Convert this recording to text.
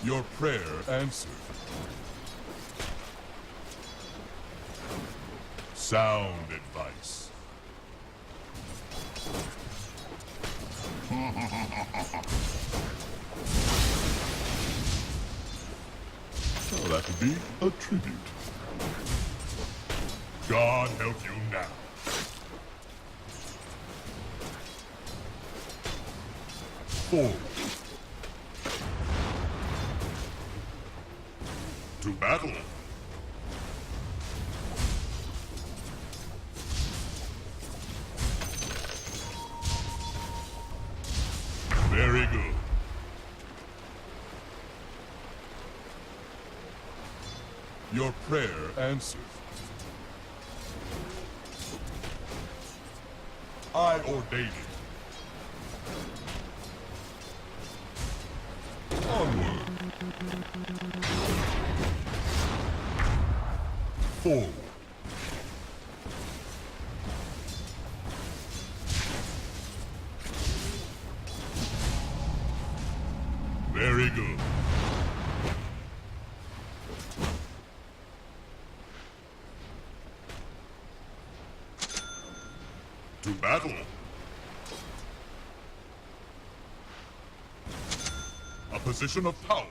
Your prayer answered. Sound advice. Oh, that would be a tribute. God help you now. Forward. To battle. Very good. Your prayer answered. I ordain it. Onward. Forward. Very good. To battle. A position of power.